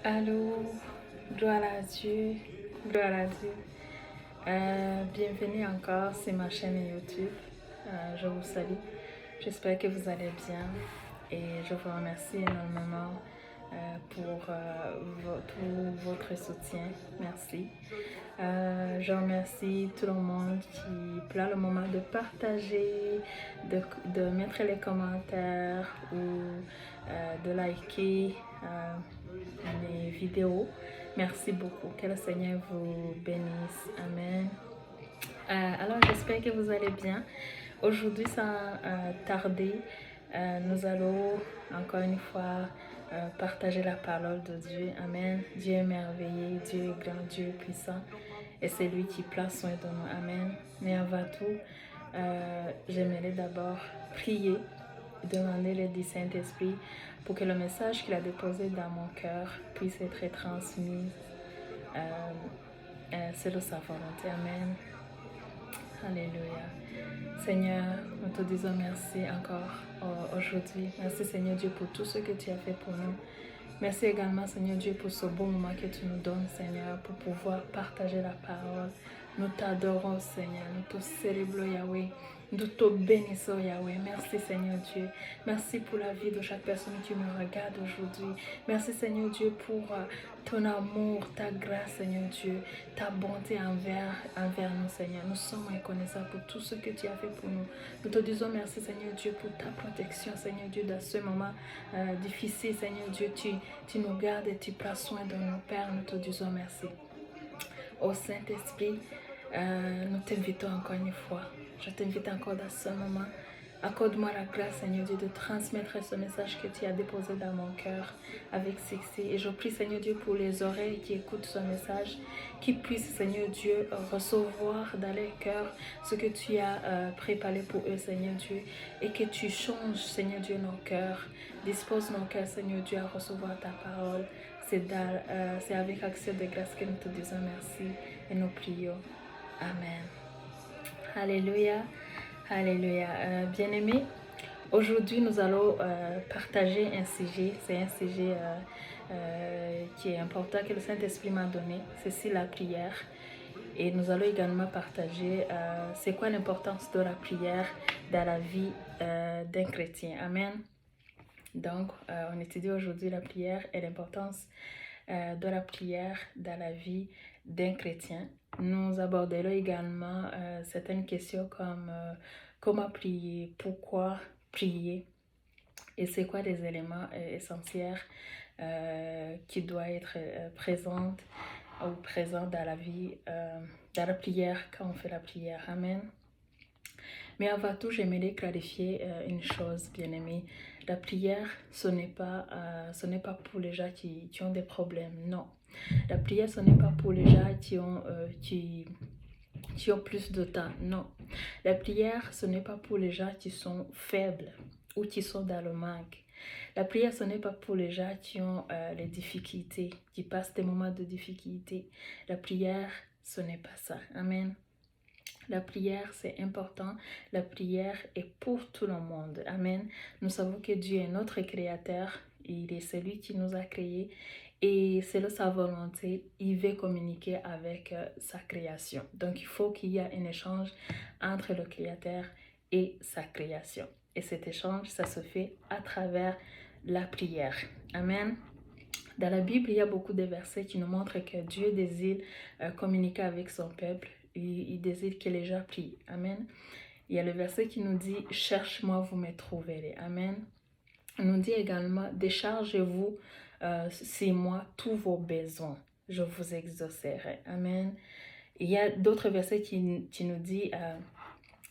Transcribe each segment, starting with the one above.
Allô, gloire à Dieu, gloire à Dieu. Bienvenue encore sur ma chaîne YouTube. Je vous salue. J'espère que vous allez bien et je vous remercie énormément pour tout votre soutien. Merci. Je remercie tout le monde qui prend le moment de partager, de mettre les commentaires ou de liker les vidéos. Merci beaucoup. Que le Seigneur vous bénisse. Amen. Alors, j'espère que vous allez bien. Aujourd'hui, sans tarder, nous allons encore une fois partager la parole de Dieu. Amen. Dieu est merveilleux, Dieu est grand, Dieu est puissant. Et c'est lui qui prend soin de nous. Amen. Mais avant tout, j'aimerais d'abord prier, demander l'aide du Saint-Esprit pour que le message qu'il a déposé dans mon cœur puisse être transmis selon sa volonté. Amen. Alléluia. Seigneur, nous te disons merci encore aujourd'hui. Merci Seigneur Dieu pour tout ce que tu as fait pour nous. Merci également Seigneur Dieu pour ce bon moment que tu nous donnes Seigneur pour pouvoir partager la parole. Nous t'adorons Seigneur, nous te célébrons Yahweh. Nous te bénissons Yahweh. Merci Seigneur Dieu. Merci pour la vie de chaque personne qui me regarde aujourd'hui. Merci Seigneur Dieu pour ton amour, ta grâce Seigneur Dieu, ta bonté envers nous Seigneur. Nous sommes reconnaissants pour tout ce que tu as fait pour nous. Nous te disons merci Seigneur Dieu pour ta protection Seigneur Dieu dans ce moment difficile Seigneur Dieu. Tu nous gardes et tu prends soin de nos pères. Nous te disons merci. Au Saint-Esprit, nous t'invitons encore une fois. Je t'invite encore dans ce moment. Accorde-moi la grâce, Seigneur Dieu, de transmettre ce message que tu as déposé dans mon cœur avec succès. Et je prie, Seigneur Dieu, pour les oreilles qui écoutent ce message, qui puissent, Seigneur Dieu, recevoir dans leur cœur ce que tu as préparé pour eux, Seigneur Dieu, et que tu changes, Seigneur Dieu, nos cœurs. Dispose nos cœurs, Seigneur Dieu, à recevoir ta parole. C'est avec accès de grâce que nous te disons merci et nous prions. Amen. Alléluia. Alléluia. Bien-aimés, aujourd'hui nous allons partager un sujet. C'est un sujet qui est important que le Saint-Esprit m'a donné. C'est la prière. Et nous allons également partager c'est quoi l'importance de la prière dans la vie d'un chrétien. Amen. Donc, on étudie aujourd'hui la prière et l'importance de la prière dans la vie d'un chrétien. Nous aborderons également certaines questions comme comment prier, pourquoi prier et c'est quoi les éléments essentiels qui doivent être présents dans la vie, dans la prière quand on fait la prière. Amen. Mais avant tout, j'aimerais clarifier une chose, bien-aimés. La prière, ce n'est pas pour les gens qui ont des problèmes, non. La prière, ce n'est pas pour les gens qui ont plus de temps, non. La prière, ce n'est pas pour les gens qui sont faibles ou qui sont dans le manque. La prière, ce n'est pas pour les gens qui ont les difficultés, qui passent des moments de difficulté. La prière, ce n'est pas ça. Amen. La prière, c'est important. La prière est pour tout le monde. Amen. Nous savons que Dieu est notre créateur. Il est celui qui nous a créés. Et selon sa volonté, il veut communiquer avec sa création. Donc, il faut qu'il y ait un échange entre le créateur et sa création. Et cet échange, ça se fait à travers la prière. Amen. Dans la Bible, il y a beaucoup de versets qui nous montrent que Dieu désire communiquer avec son peuple. Il désire que les gens prient. Amen. Il y a le verset qui nous dit « Cherche-moi, vous me trouverez. » Amen. Il nous dit également « Déchargez-vous sur moi tous vos besoins. Je vous exaucerai. » Amen. Il y a d'autres versets qui nous disent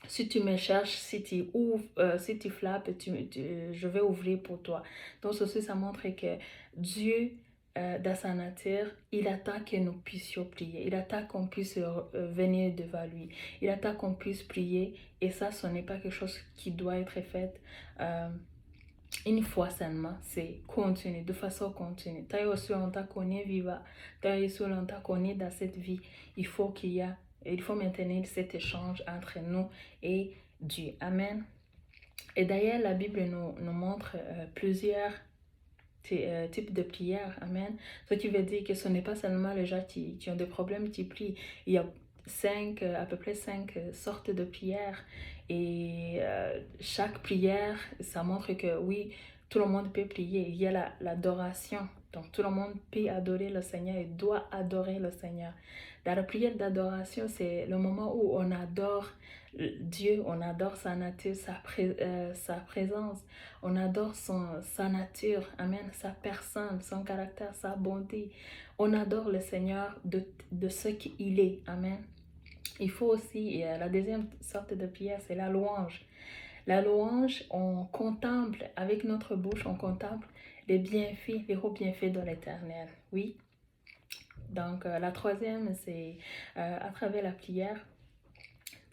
si tu me cherches, si tu ouvres, si tu frappes, je vais ouvrir pour toi. Donc ceci, ça montre que Dieu, dans sa nature, il attend que nous puissions prier. Il attend qu'on puisse venir devant lui. Il attend qu'on puisse prier. Et ça, ce n'est pas quelque chose qui doit être fait une fois seulement. C'est continu, de façon continue. Tant et aussi longtemps qu'on est vivant, tant et aussi longtemps qu'on est dans cette vie, il faut maintenir cet échange entre nous et Dieu. Amen. Et d'ailleurs, la Bible nous montre plusieurs types de prières. Amen. Ce qui veut dire que ce n'est pas seulement les gens qui ont des problèmes qui prient. Il y a à peu près cinq sortes de prières. Et chaque prière, ça montre que oui, tout le monde peut prier. Il y a l'adoration. Donc tout le monde peut adorer le Seigneur et doit adorer le Seigneur. Dans la prière d'adoration, c'est le moment où on adore Dieu, on adore sa nature, sa présence, on adore sa nature, amen, sa personne, son caractère, sa bonté. On adore le Seigneur de ce qu'il est, amen. Il faut aussi, la deuxième sorte de prière, c'est la louange. La louange, on contemple, avec notre bouche, on contemple les bienfaits, les hauts bienfaits de l'Éternel. Oui. Donc, la troisième, c'est à travers la prière,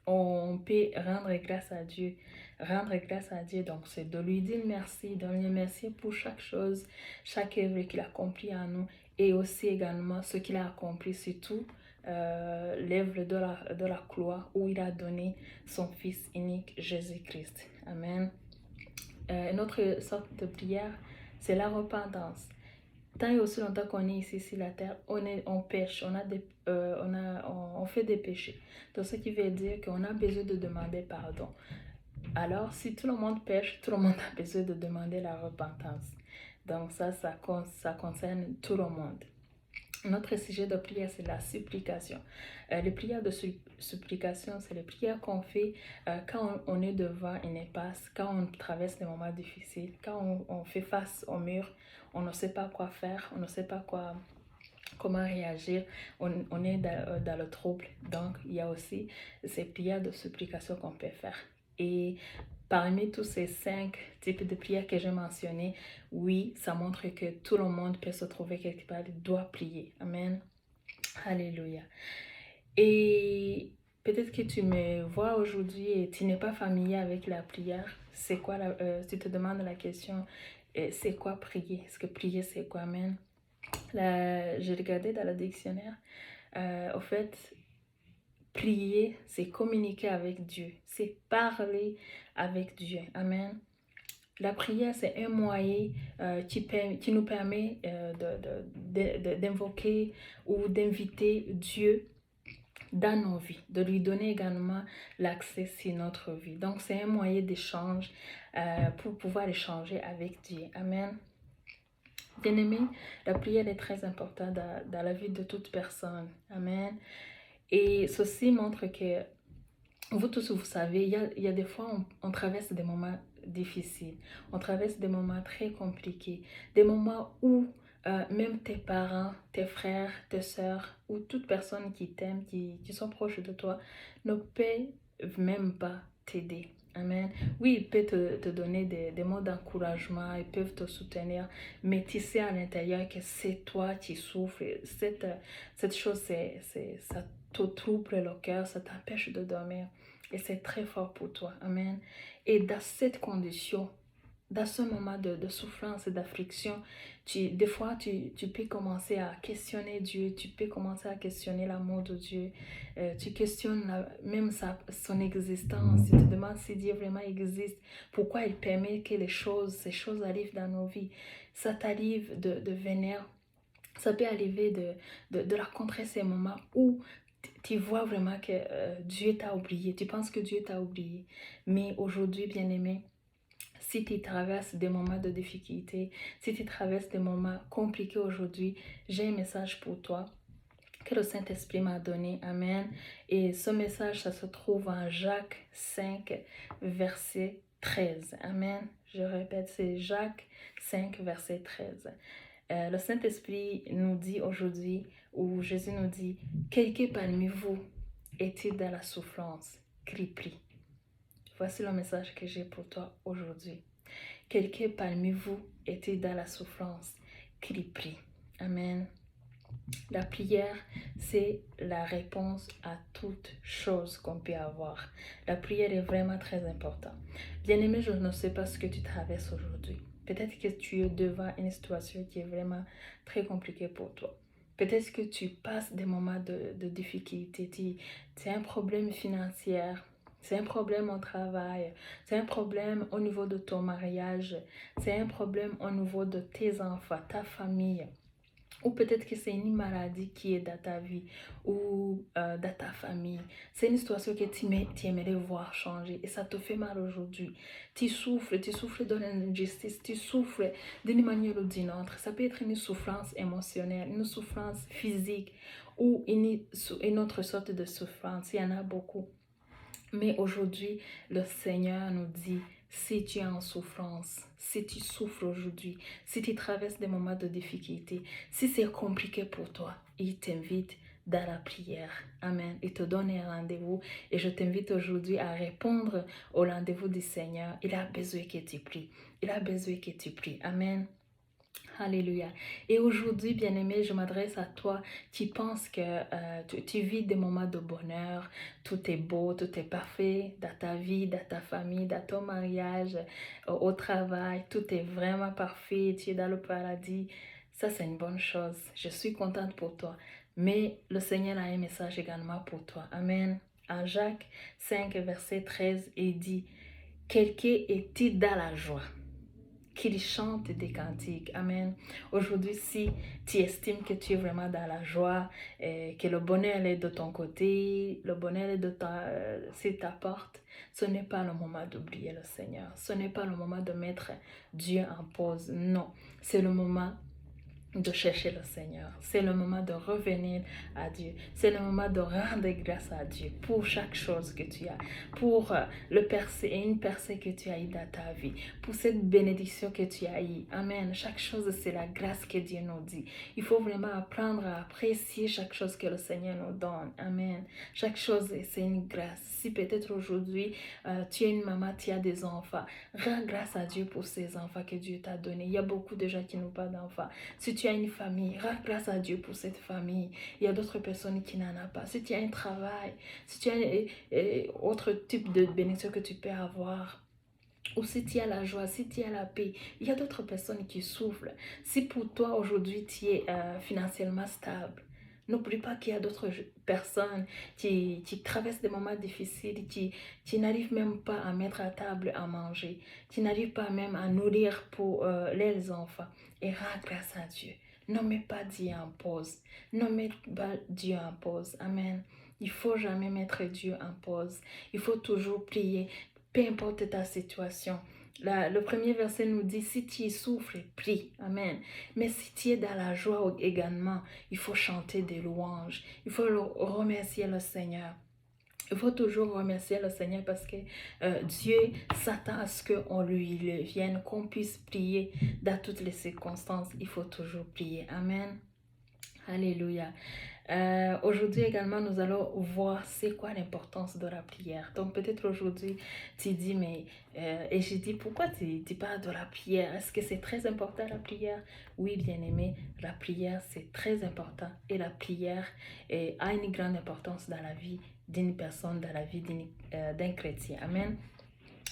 on peut rendre grâce à Dieu. Rendre grâce à Dieu, donc c'est de lui dire merci, de lui remercier pour chaque chose, chaque œuvre qu'il a accompli en nous et aussi également ce qu'il a accompli, surtout l'œuvre de la croix où il a donné son Fils unique, Jésus-Christ. Amen. Une autre sorte de prière, c'est la repentance. Tant et aussi longtemps qu'on est ici sur la terre, on pêche, on fait des péchés. Donc, ce qui veut dire qu'on a besoin de demander pardon. Alors, si tout le monde pêche, tout le monde a besoin de demander la repentance. Donc, ça concerne tout le monde. Notre sujet de prière, c'est la supplication. Les prières de supplication, c'est les prières qu'on fait quand on est devant une impasse, quand on traverse des moments difficiles, quand on fait face au mur, on ne sait pas quoi faire, on ne sait pas comment réagir, on est dans le trouble. Donc, il y a aussi ces prières de supplication qu'on peut faire. Et parmi tous ces 5 types de prières que j'ai mentionnés, oui, ça montre que tout le monde peut se trouver quelque part, il doit prier. Amen. Alléluia. Et peut-être que tu me vois aujourd'hui et tu n'es pas familier avec la prière. C'est quoi, tu te demandes la question, c'est quoi prier? Est-ce que prier, c'est quoi? Amen. J'ai regardé dans le dictionnaire. Au fait, prier, c'est communiquer avec Dieu. C'est parler avec Dieu. Amen. La prière, c'est un moyen qui nous permet d'invoquer ou d'inviter Dieu dans nos vies, de lui donner également l'accès sur notre vie. Donc, c'est un moyen d'échange pour pouvoir échanger avec Dieu. Amen. Bien-aimé, la prière est très importante dans la vie de toute personne. Amen. Et ceci montre que vous tous, vous savez, il y a des fois, on traverse des moments difficiles. On traverse des moments très compliqués. Des moments où même tes parents, tes frères, tes sœurs ou toute personne qui t'aime, qui sont proches de toi, ne peuvent même pas t'aider. Amen. Oui, ils peuvent te donner des mots d'encouragement, ils peuvent te soutenir, mais tu sais à l'intérieur que c'est toi qui souffres. Cette chose, ça te trouble le cœur, ça t'empêche de dormir. Et c'est très fort pour toi. Amen. Et dans cette condition, dans ce moment de souffrance et d'affliction, des fois, tu peux commencer à questionner Dieu, tu peux commencer à questionner l'amour de Dieu, tu questionnes même son existence, tu te demandes si Dieu vraiment existe, pourquoi il permet que ces choses arrivent dans nos vies. Ça t'arrive de venir, ça peut arriver de rencontrer ces moments où tu vois vraiment que Dieu t'a oublié, tu penses que Dieu t'a oublié. Mais aujourd'hui, bien-aimé, si tu traverses des moments de difficulté, si tu traverses des moments compliqués aujourd'hui, j'ai un message pour toi que le Saint-Esprit m'a donné. Amen. Et ce message, ça se trouve en Jacques 5, verset 13. Amen. Je répète, c'est Jacques 5, verset 13. Le Saint-Esprit nous dit aujourd'hui, ou Jésus nous dit, quelqu'un parmi vous est-il dans la souffrance? Prie. Voici le message que j'ai pour toi aujourd'hui. Quelqu'un parmi vous est-il dans la souffrance? Prie. Amen. La prière, c'est la réponse à toute chose qu'on peut avoir. La prière est vraiment très importante. Bien-aimé, je ne sais pas ce que tu traverses aujourd'hui. Peut-être que tu es devant une situation qui est vraiment très compliquée pour toi. Peut-être que tu passes des moments de difficulté. Tu as un problème financier. C'est un problème au travail, c'est un problème au niveau de ton mariage, c'est un problème au niveau de tes enfants, ta famille. Ou peut-être que c'est une maladie qui est dans ta vie ou dans ta famille. C'est une situation que tu aimerais voir changer et ça te fait mal aujourd'hui. Tu souffres de l'injustice, tu souffres d'une manière ou d'une autre. Ça peut être une souffrance émotionnelle, une souffrance physique ou une autre sorte de souffrance. Il y en a beaucoup. Mais aujourd'hui, le Seigneur nous dit, si tu es en souffrance, si tu souffres aujourd'hui, si tu traverses des moments de difficulté, si c'est compliqué pour toi, il t'invite dans la prière. Amen. Il te donne un rendez-vous et je t'invite aujourd'hui à répondre au rendez-vous du Seigneur. Il a besoin que tu pries. Il a besoin que tu pries. Amen. Alléluia. Et aujourd'hui, bien-aimé, je m'adresse à toi qui penses que tu vis des moments de bonheur, tout est beau, tout est parfait dans ta vie, dans ta famille, dans ton mariage, au travail, tout est vraiment parfait, tu es dans le paradis. Ça, c'est une bonne chose. Je suis contente pour toi. Mais le Seigneur a un message également pour toi. Amen. En Jacques 5, verset 13, il dit, quelqu'un est-il dans la joie? Qu'il chante des cantiques. Amen. Aujourd'hui, si tu estimes que tu es vraiment dans la joie, que le bonheur est de ton côté, le bonheur est c'est ta porte, ce n'est pas le moment d'oublier le Seigneur. Ce n'est pas le moment de mettre Dieu en pause. Non, c'est le moment de chercher le Seigneur. C'est le moment de revenir à Dieu. C'est le moment de rendre grâce à Dieu pour chaque chose que tu as, pour le percée et une percée que tu as eu dans ta vie, pour cette bénédiction que tu as eue. Amen. Chaque chose, c'est la grâce que Dieu nous dit. Il faut vraiment apprendre à apprécier chaque chose que le Seigneur nous donne. Amen. Chaque chose, c'est une grâce. Si peut-être aujourd'hui, tu es une maman, tu as des enfants, rends grâce à Dieu pour ces enfants que Dieu t'a donnés. Il y a beaucoup de gens qui n'ont pas d'enfants. Si tu as une famille, rends grâce à Dieu pour cette famille. Il y a d'autres personnes qui n'en ont pas. Si tu as un travail, si tu as autre type de bénédiction que tu peux avoir, ou si tu as la joie, si tu as la paix, il y a d'autres personnes qui souffrent. Si pour toi aujourd'hui tu es financièrement stable, n'oublie pas qu'il y a d'autres personnes qui traversent des moments difficiles, qui n'arrivent même pas à mettre à table à manger, qui n'arrivent pas même à nourrir pour leurs enfants. Et rends grâce à Dieu. Ne mets pas Dieu en pause. Ne mets pas Dieu en pause. Amen. Il ne faut jamais mettre Dieu en pause. Il faut toujours prier, peu importe ta situation. Le premier verset nous dit, si tu souffres, prie. Amen. Mais si tu es dans la joie également, il faut chanter des louanges. Il faut remercier le Seigneur. Il faut toujours remercier le Seigneur parce que Dieu s'attend à ce qu'on lui vienne, qu'on puisse prier dans toutes les circonstances. Il faut toujours prier. Amen. Alléluia. Aujourd'hui également, nous allons voir c'est quoi l'importance de la prière. Donc peut-être aujourd'hui, tu dis, mais, et j'ai dit, pourquoi tu parles de la prière? Est-ce que c'est très important la prière? Oui, bien aimé, la prière c'est très important et la prière a une grande importance dans la vie d'une personne, dans la vie d'un chrétien. Amen.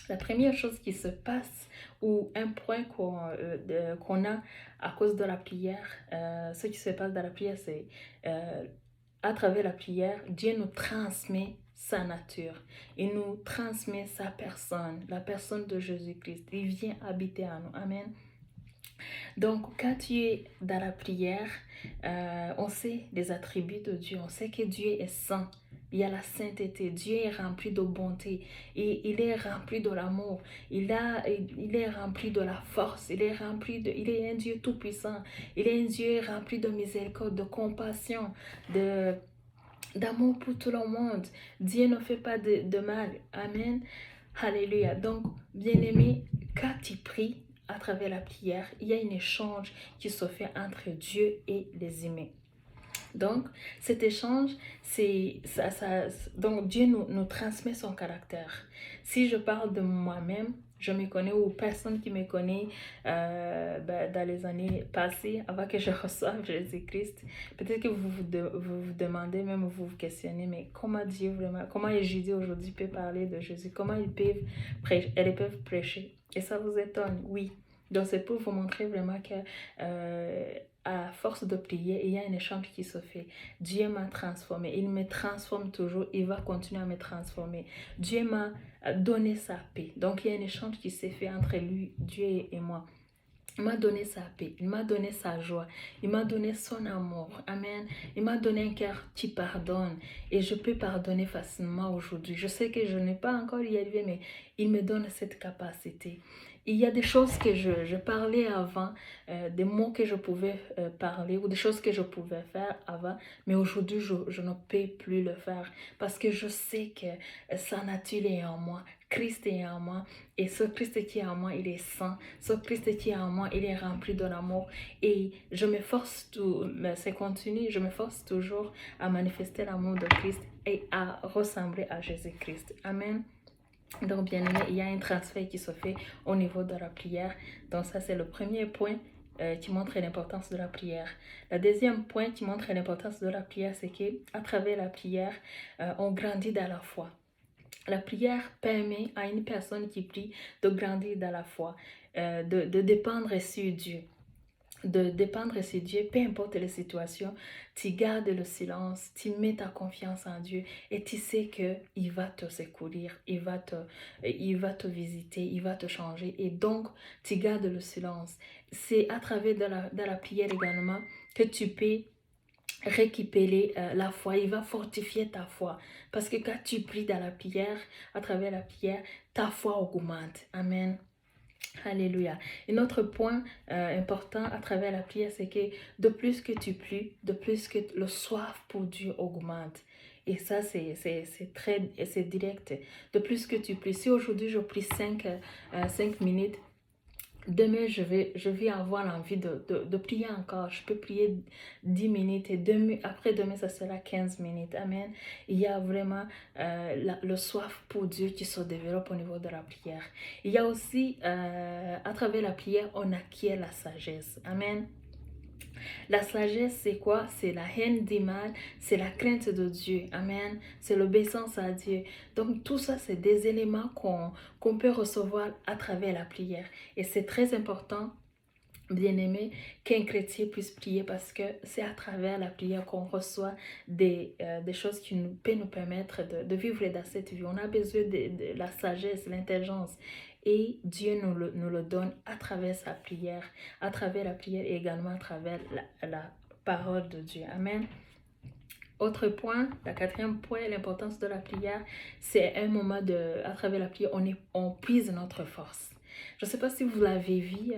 La première chose qui se passe ou un point qu'on a à cause de la prière, ce qui se passe dans la prière, c'est à travers la prière, Dieu nous transmet sa nature. Il nous transmet sa personne, la personne de Jésus-Christ. Il vient habiter en nous. Amen. Donc, quand tu es dans la prière, on sait les attributs de Dieu. On sait que Dieu est saint. Il y a la sainteté. Dieu est rempli de bonté. Et il est rempli de l'amour. Il est rempli de la force. Il est un Dieu tout-puissant. Il est un Dieu rempli de miséricorde, de compassion, d'amour pour tout le monde. Dieu ne fait pas de mal. Amen. Alléluia. Donc, bien-aimé, quand tu pries à travers la prière, il y a un échange qui se fait entre Dieu et les humains. Donc, cet échange, donc Dieu nous transmet son caractère. Si je parle de moi-même, je me connais ou personne qui me connaît dans les années passées, avant que je reçoive Jésus-Christ, peut-être que vous demandez, même vous vous questionnez, mais comment Dieu vraiment, comment les Juifs aujourd'hui peuvent parler de Jésus, comment elles peuvent prêcher, et ça vous étonne, oui. Donc, c'est pour vous montrer vraiment que à force de prier, il y a un échange qui se fait. Dieu m'a transformé. Il me transforme toujours. Il va continuer à me transformer. Dieu m'a donné sa paix. Donc, il y a un échange qui s'est fait entre lui, Dieu et moi. Il m'a donné sa paix, il m'a donné sa joie, il m'a donné son amour. Amen. Il m'a donné un cœur qui pardonne et je peux pardonner facilement aujourd'hui. Je sais que je n'ai pas encore y arrivé, mais il me donne cette capacité. Il y a des choses que je parlais avant, des mots que je pouvais parler ou des choses que je pouvais faire avant, mais aujourd'hui je ne peux plus le faire parce que je sais que sa nature est en moi, Christ est en moi et ce Christ qui est en moi, il est saint. Ce Christ qui est en moi, il est rempli de l'amour et je m'efforce c'est continu, je m'efforce toujours à manifester l'amour de Christ et à ressembler à Jésus-Christ. Amen. Donc, bien aimé, il y a un transfert qui se fait au niveau de la prière. Donc, ça, c'est le premier point qui montre l'importance de la prière. Le deuxième point qui montre l'importance de la prière, c'est qu'à travers la prière, on grandit dans la foi. La prière permet à une personne qui prie de grandir dans la foi, de dépendre sur Dieu. De dépendre sur Dieu, peu importe les situations, tu gardes le silence, tu mets ta confiance en Dieu et tu sais qu'il va te secourir, il va te visiter, il va te changer et donc tu gardes le silence. C'est à travers de la prière également que tu peux récupérer la foi, il va fortifier ta foi. Parce que quand tu pries dans la prière, à travers la prière, ta foi augmente. Amen. Alléluia. Un autre point important à travers la prière, c'est que de plus que tu pries, de plus que le soif pour Dieu augmente. Et ça, c'est direct. De plus que tu pries. Si aujourd'hui je prie 5 minutes, demain, je vais avoir l'envie de prier encore. Je peux prier 10 minutes et après demain, ça sera 15 minutes. Amen. Il y a vraiment le soif pour Dieu qui se développe au niveau de la prière. Il y a aussi, à travers la prière, on acquiert la sagesse. Amen. La sagesse, c'est quoi? C'est la haine du mal, c'est la crainte de Dieu. Amen. C'est l'obéissance à Dieu. Donc, tout ça, c'est des éléments qu'on peut recevoir à travers la prière. Et c'est très important, bien-aimé, qu'un chrétien puisse prier parce que c'est à travers la prière qu'on reçoit des choses qui peuvent nous permettre de vivre dans cette vie. On a besoin de la sagesse, l'intelligence. Et Dieu nous le donne à travers sa prière, à travers la prière et également à travers la parole de Dieu. Amen. Autre point, le quatrième point, l'importance de la prière, c'est un moment à travers la prière, on puise notre force. Je ne sais pas si vous l'avez vu,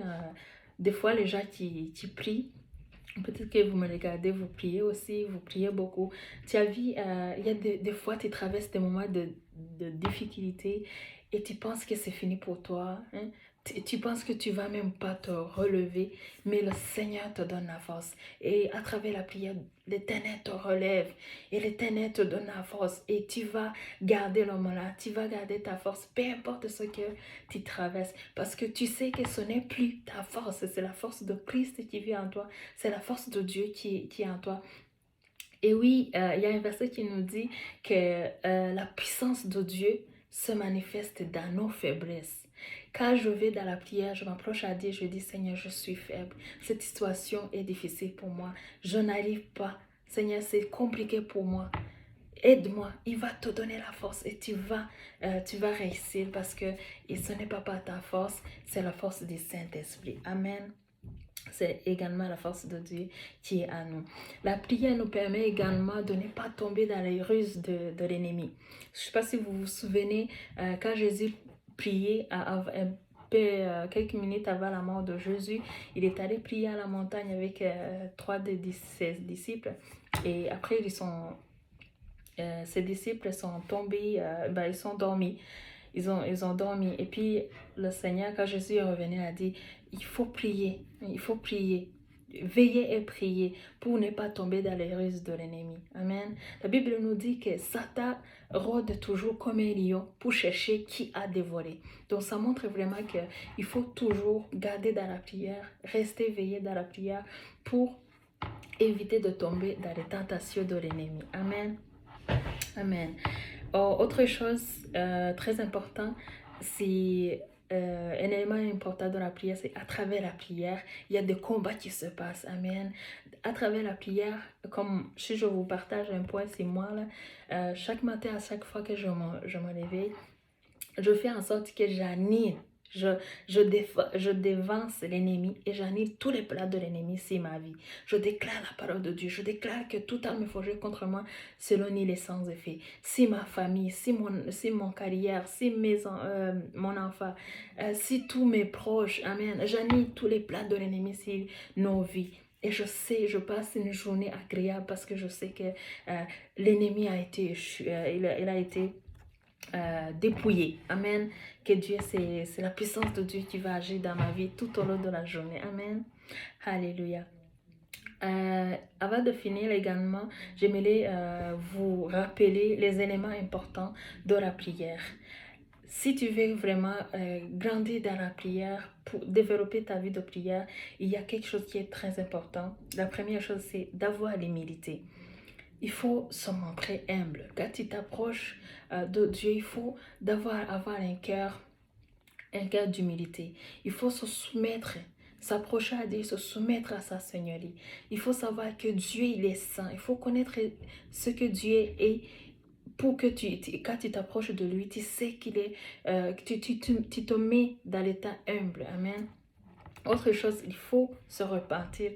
des fois les gens qui prient, peut-être que vous me regardez, vous priez aussi, vous priez beaucoup. Tu as vu, il y a des fois tu traverses des moments de difficulté et tu penses que c'est fini pour toi. Hein? Tu penses que tu vas même pas te relever, mais le Seigneur te donne la force. Et à travers la prière, l'Éternel te relève et l'Éternel te donne la force. Et tu vas garder le malade, tu vas garder ta force, peu importe ce que tu traverses. Parce que tu sais que ce n'est plus ta force, c'est la force de Christ qui vit en toi, c'est la force de Dieu qui est en toi. Et oui, il y a un verset qui nous dit que la puissance de Dieu se manifeste dans nos faiblesses. Quand je vais dans la prière, je m'approche à Dieu, je dis Seigneur, je suis faible. Cette situation est difficile pour moi. Je n'arrive pas. Seigneur, c'est compliqué pour moi. Aide-moi, il va te donner la force et tu vas réussir parce que ce n'est pas par ta force, c'est la force du Saint-Esprit. Amen. C'est également la force de Dieu qui est à nous. La prière nous permet également de ne pas tomber dans les ruses de l'ennemi. Je ne sais pas si vous vous souvenez, quand Jésus priait quelques minutes avant la mort de Jésus, il est allé prier à la montagne avec 3 de ses disciples. Et après, ses disciples sont tombés, ils sont dormis. Ils ont dormi. Et puis, le Seigneur, quand Jésus est revenu, a dit, il faut prier. Veillez et prier pour ne pas tomber dans les ruses de l'ennemi. Amen. La Bible nous dit que Satan rôde toujours comme un lion pour chercher qui a dévoré. Donc, ça montre vraiment qu'il faut toujours garder dans la prière, rester veillé dans la prière pour éviter de tomber dans les tentations de l'ennemi. Amen. Amen. Autre chose très importante, c'est un élément important dans la prière, c'est à travers la prière, il y a des combats qui se passent. Amen. À travers la prière, comme si je vous partage un point, c'est moi là, chaque matin, à chaque fois que je me réveille, je fais en sorte que j'annule, je dévance l'ennemi et j'annule tous les plans de l'ennemi sur ma vie. Je déclare la parole de Dieu. Je déclare que tout arme forgée contre moi selon il est sans effet. Si ma famille, si mon carrière, si mon enfant, si tous mes proches, amen, j'annule tous les plans de l'ennemi sur nos vies. Et je passe une journée agréable parce que je sais que l'ennemi a été, il a été dépouillé. Amen. Que Dieu, c'est la puissance de Dieu qui va agir dans ma vie tout au long de la journée. Amen. Alléluia. Avant de finir également, j'aimerais vous rappeler les éléments importants de la prière. Si tu veux vraiment grandir dans la prière, pour développer ta vie de prière, il y a quelque chose qui est très important. La première chose, c'est d'avoir l'humilité. Il faut se montrer humble. Quand tu t'approches de Dieu, il faut avoir un cœur d'humilité. Il faut se soumettre, s'approcher à Dieu, se soumettre à sa Seigneurie. Il faut savoir que Dieu, il est saint. Il faut connaître ce que Dieu est pour que quand tu t'approches de lui, tu sais qu'il est, tu te mets dans l'état humble. Amen. Autre chose, il faut se repentir.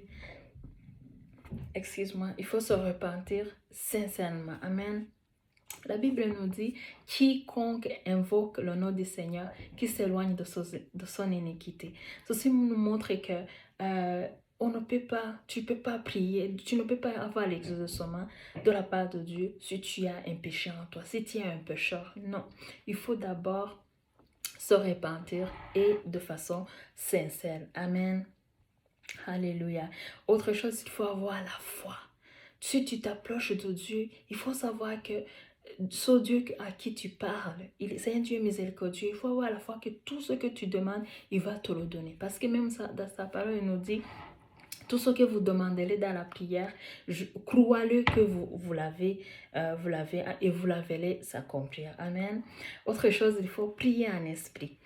Il faut se repentir sincèrement. Amen. La Bible nous dit, quiconque invoque le nom du Seigneur, qui s'éloigne de son iniquité. Ceci nous montre que tu ne peux pas prier, tu ne peux pas avoir l'exaucement de la part de Dieu si tu as un péché en toi, si tu es un pécheur. Non, il faut d'abord se repentir et de façon sincère. Amen. Alléluia. Autre chose, il faut avoir la foi. Si tu t'approches de Dieu, il faut savoir que ce Dieu à qui tu parles, c'est un Dieu miséricordieux. Il faut avoir la foi que tout ce que tu demandes, il va te le donner. Parce que même ça, dans sa parole, il nous dit, tout ce que vous demanderez dans la prière, croyez que vous l'avez et vous la verrez s'accomplir. Amen. Autre chose, il faut prier en esprit.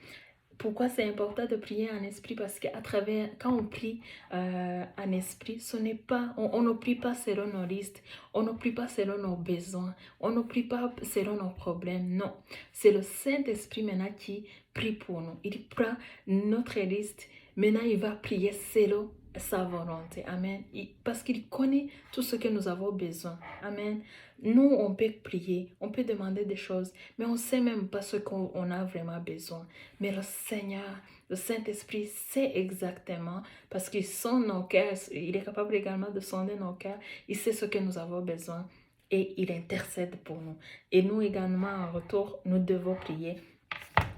Pourquoi c'est important de prier en esprit? Parce qu'à travers, quand on prie en esprit, ce n'est pas, on ne prie pas selon nos listes, on ne prie pas selon nos besoins, on ne prie pas selon nos problèmes, non. C'est le Saint-Esprit maintenant qui prie pour nous. Il prend notre liste, maintenant il va prier selon sa volonté. Amen. Parce qu'il connaît tout ce que nous avons besoin. Amen. Nous, on peut prier, on peut demander des choses, mais on ne sait même pas ce qu'on a vraiment besoin. Mais le Seigneur, le Saint-Esprit sait exactement, parce qu'il sonde nos cœurs, il est capable également de sonder nos cœurs, il sait ce que nous avons besoin et il intercède pour nous. Et nous également, en retour, nous devons prier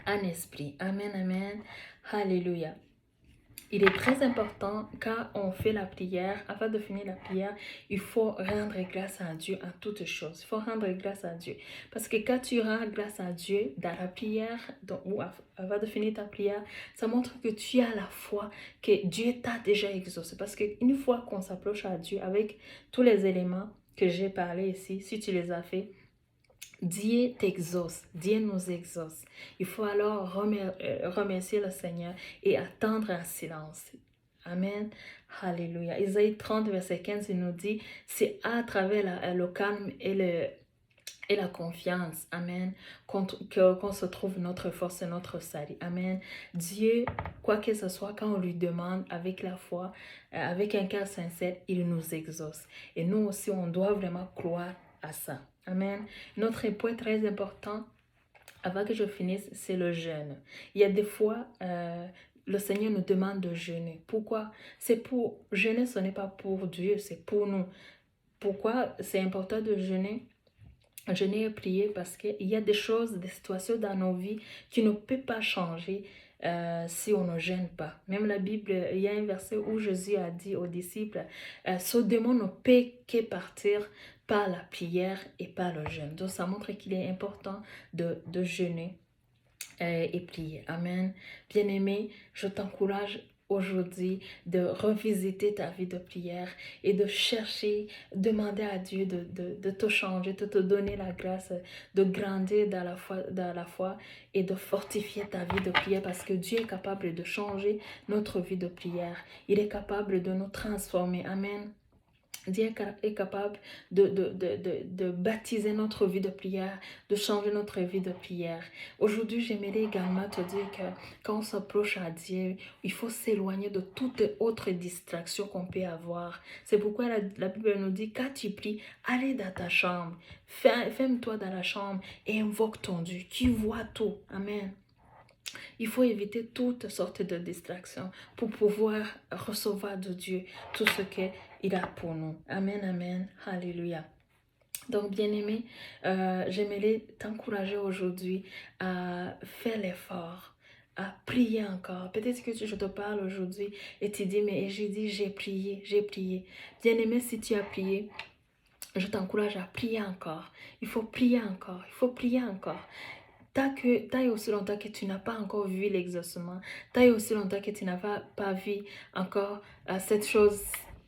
en esprit. Amen, amen. Alléluia. Il est très important quand on fait la prière, avant de finir la prière, il faut rendre grâce à Dieu en toutes choses. Il faut rendre grâce à Dieu. Parce que quand tu rends grâce à Dieu dans la prière, ou avant de finir ta prière, ça montre que tu as la foi, que Dieu t'a déjà exaucé. Parce qu'une fois qu'on s'approche à Dieu avec tous les éléments que j'ai parlé ici, si tu les as fait, Dieu t'exauce, Dieu nous exauce. Il faut alors remercier le Seigneur et attendre en silence. Amen. Alléluia. Isaïe 30, verset 15, il nous dit, c'est à travers le calme et la confiance, amen, qu'on se trouve notre force et notre salut. Amen. Dieu, quoi que ce soit, quand on lui demande avec la foi, avec un cœur sincère, il nous exauce. Et nous aussi, on doit vraiment croire à ça. Amen. Notre point très important, avant que je finisse, c'est le jeûne. Il y a des fois, le Seigneur nous demande de jeûner. Pourquoi? C'est pour jeûner, ce n'est pas pour Dieu, c'est pour nous. Pourquoi c'est important de jeûner? Jeûner et prier parce qu'il y a des choses, des situations dans nos vies qui ne peuvent pas changer si on ne jeûne pas. Même la Bible, il y a un verset où Jésus a dit aux disciples, ce démon ne peut que partir par la prière et par le jeûne. Donc ça montre qu'il est important de jeûner et prier. Amen. Bien-aimé, je t'encourage aujourd'hui de revisiter ta vie de prière et de chercher, demander à Dieu de te changer, de te donner la grâce, de grandir dans la foi et de fortifier ta vie de prière parce que Dieu est capable de changer notre vie de prière. Il est capable de nous transformer. Amen. Dieu est capable de baptiser notre vie de prière, de changer notre vie de prière. Aujourd'hui, j'aimerais également te dire que quand on s'approche à Dieu, il faut s'éloigner de toute autre distraction qu'on peut avoir. C'est pourquoi la Bible nous dit, quand tu pries, allez dans ta chambre, ferme-toi dans la chambre et invoque ton Dieu. Tu vois tout. Amen. Il faut éviter toutes sortes de distractions pour pouvoir recevoir de Dieu tout ce qu'il a pour nous. Amen, amen, alléluia. Donc, bien-aimé, j'aimerais t'encourager aujourd'hui à faire l'effort, à prier encore. Peut-être que je te parle aujourd'hui et tu dis, mais j'ai dit, j'ai prié, j'ai prié. Bien-aimé, si tu as prié, je t'encourage à prier encore. Il faut prier encore, il faut prier encore. Tant et aussi longtemps que tu n'as pas encore vu l'exaucement, tant et aussi longtemps que tu n'as pas vu encore cette chose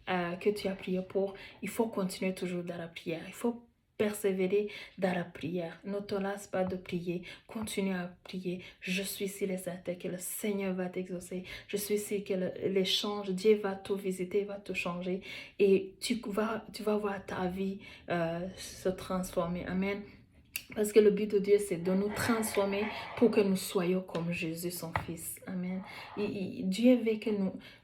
que tu as prié pour, il faut continuer toujours dans la prière. Il faut persévérer dans la prière. Ne te lasse pas de prier. Continue à prier. Je suis sûr et certain que le Seigneur va t'exaucer. Je suis sûr que l'échange, Dieu va tout visiter, va te changer. Et tu vas voir ta vie se transformer. Amen. Parce que le but de Dieu, c'est de nous transformer pour que nous soyons comme Jésus, son Fils. Amen. Dieu veut que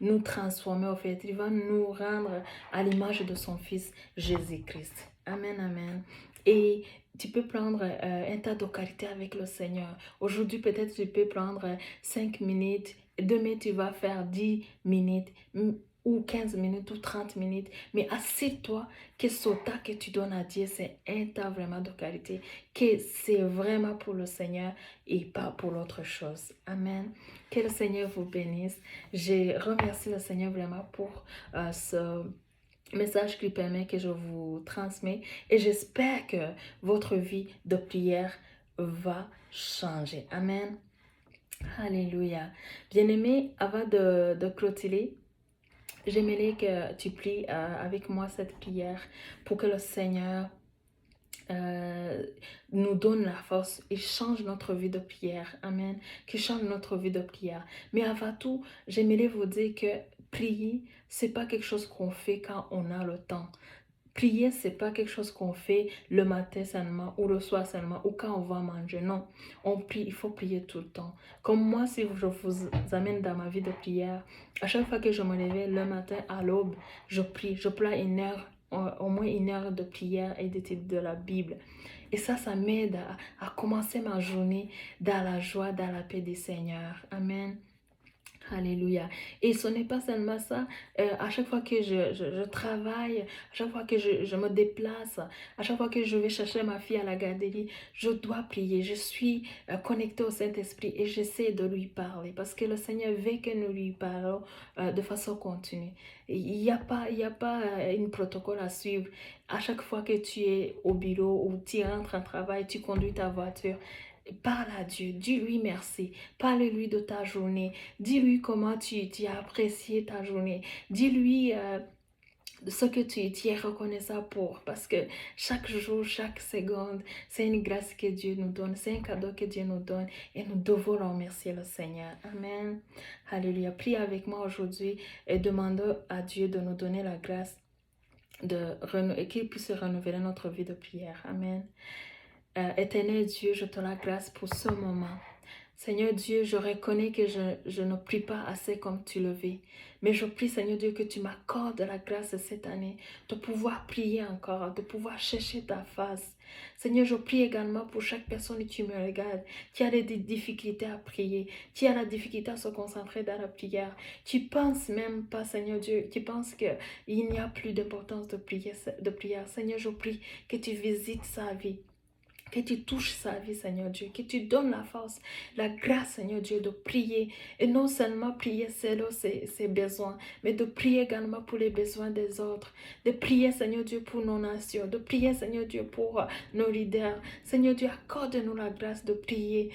nous transformer, en fait. Il va nous rendre à l'image de son Fils, Jésus-Christ. Amen, amen. Et tu peux prendre un tas de qualités avec le Seigneur. Aujourd'hui, peut-être tu peux prendre 5 minutes. Demain, tu vas faire 10 minutes ou 15 minutes ou 30 minutes. Mais assure-toi que ce temps que tu donnes à Dieu, c'est un temps vraiment de qualité, que c'est vraiment pour le Seigneur et pas pour l'autre chose. Amen. Que le Seigneur vous bénisse. Je remercie le Seigneur vraiment pour ce message qui permet que je vous transmets et j'espère que votre vie de prière va changer. Amen. Alléluia. Bien-aimé, avant de clôturer, j'aimerais que tu pries avec moi cette prière pour que le Seigneur nous donne la force et change notre vie de prière. Amen. Qu'il change notre vie de prière. Mais avant tout, j'aimerais vous dire que prier, c'est pas quelque chose qu'on fait quand on a le temps. Prier, c'est pas quelque chose qu'on fait le matin seulement ou le soir seulement ou quand on va manger. Non, on prie, il faut prier tout le temps. Comme moi, si je vous amène dans ma vie de prière, à chaque fois que je me réveille le matin à l'aube, je prie. Je prends une heure, au moins une heure de prière et d'étude de la Bible. Et ça m'aide à commencer ma journée dans la joie, dans la paix du Seigneur. Amen. Alléluia. Et ce n'est pas seulement ça. À chaque fois que je travaille, à chaque fois que je me déplace, à chaque fois que je vais chercher ma fille à la garderie, je dois prier. Je suis connectée au Saint-Esprit et j'essaie de lui parler parce que le Seigneur veut que nous lui parlons de façon continue. Il n'y a pas une protocole à suivre. À chaque fois que tu es au bureau ou tu rentres en travail, tu conduis ta voiture, parle à Dieu, dis-lui merci, parle-lui de ta journée, dis-lui comment tu as apprécié ta journée, dis-lui ce que tu es reconnaissant pour, parce que chaque jour, chaque seconde, c'est une grâce que Dieu nous donne, c'est un cadeau que Dieu nous donne et nous devons remercier le Seigneur. Amen. Alléluia. Prie avec moi aujourd'hui et demande à Dieu de nous donner la grâce qu'il puisse renouveler notre vie de prière. Amen. Éternel Dieu, je te la grâce pour ce moment. Seigneur Dieu, je reconnais que je ne prie pas assez comme tu le veux. Mais je prie, Seigneur Dieu, que tu m'accordes la grâce cette année de pouvoir prier encore, de pouvoir chercher ta face. Seigneur, je prie également pour chaque personne qui me regarde, qui a des difficultés à prier, qui a la difficulté à se concentrer dans la prière. Tu penses même pas, Seigneur Dieu, tu penses qu'il n'y a plus d'importance de prière. Seigneur, je prie que tu visites sa vie. Que tu touches sa vie, Seigneur Dieu, que tu donnes la force, la grâce, Seigneur Dieu, de prier. Et non seulement prier selon ses besoins, mais de prier également pour les besoins des autres. De prier, Seigneur Dieu, pour nos nations. De prier, Seigneur Dieu, pour nos leaders. Seigneur Dieu, accorde-nous la grâce de prier,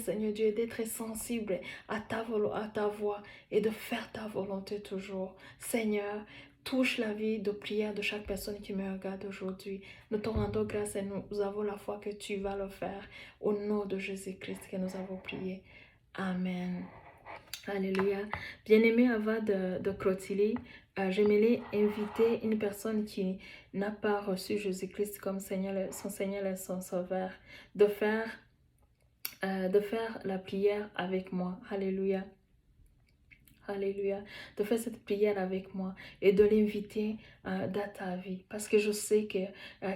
Seigneur Dieu, d'être sensible à ta voix et de faire ta volonté toujours. Seigneur, touche la vie de prière de chaque personne qui me regarde aujourd'hui. Nous te rendons grâce et nous avons la foi que tu vas le faire. Au nom de Jésus-Christ que nous avons prié. Amen. Alléluia. Bien-aimé, avant de clôturer, j'aimerais inviter une personne qui n'a pas reçu Jésus-Christ comme son Seigneur et son Sauveur de faire la prière avec moi. Alléluia. Alléluia, de faire cette prière avec moi et de l'inviter dans ta vie. Parce que je sais que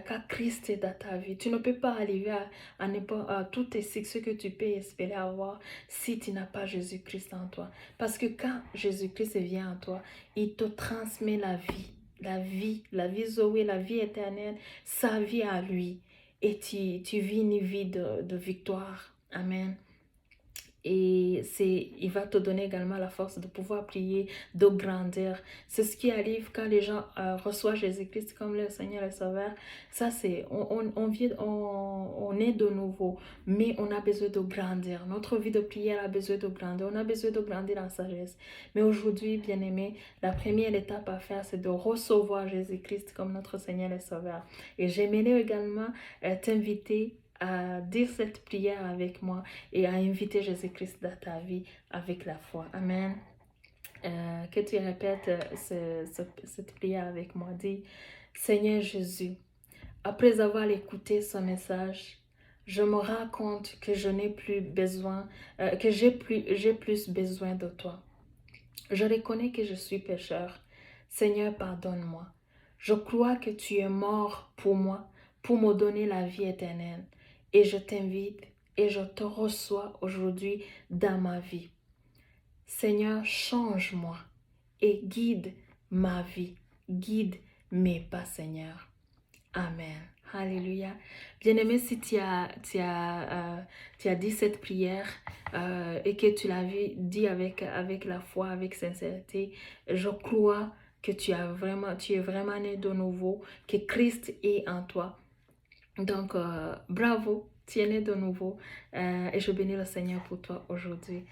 quand Christ est dans ta vie, tu ne peux pas arriver à tout ce que tu peux espérer avoir si tu n'as pas Jésus-Christ en toi. Parce que quand Jésus-Christ vient en toi, il te transmet la vie Zoé, la vie éternelle, sa vie à lui. Et tu vis une vie de victoire. Amen. Et il va te donner également la force de pouvoir prier, de grandir. C'est ce qui arrive quand les gens reçoivent Jésus-Christ comme le Seigneur et le Sauveur. Ça, c'est, on est de nouveau, mais on a besoin de grandir. Notre vie de prière a besoin de grandir. On a besoin de grandir en sagesse. Mais aujourd'hui, bien-aimé, la première étape à faire, c'est de recevoir Jésus-Christ comme notre Seigneur et Sauveur. Et j'aimerais également t'inviter à dire cette prière avec moi et à inviter Jésus-Christ dans ta vie avec la foi. Amen. Que tu répètes cette prière avec moi. Dis, Seigneur Jésus, après avoir écouté ce message, je me rends compte que je n'ai plus besoin, que j'ai plus besoin de toi. Je reconnais que je suis pécheur. Seigneur, pardonne-moi. Je crois que tu es mort pour moi, pour me donner la vie éternelle. Et je t'invite et je te reçois aujourd'hui dans ma vie. Seigneur, change-moi et guide ma vie. Guide mes pas, Seigneur. Amen. Alléluia. Bien-aimé, si tu as dit cette prière et que tu l'as dit avec la foi, avec sincérité, je crois que tu es vraiment né de nouveau, que Christ est en toi. Donc, bravo, tu es né de nouveau et je bénis le Seigneur pour toi aujourd'hui.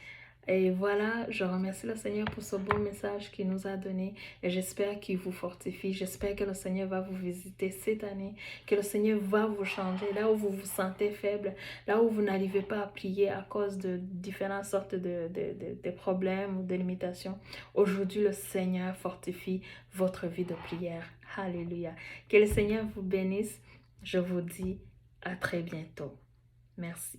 Et voilà, je remercie le Seigneur pour ce bon message qu'il nous a donné et j'espère qu'il vous fortifie. J'espère que le Seigneur va vous visiter cette année, que le Seigneur va vous changer là où vous vous sentez faible, là où vous n'arrivez pas à prier à cause de différentes sortes de problèmes ou de limitations. Aujourd'hui, le Seigneur fortifie votre vie de prière. Alléluia. Que le Seigneur vous bénisse. Je vous dis à très bientôt. Merci.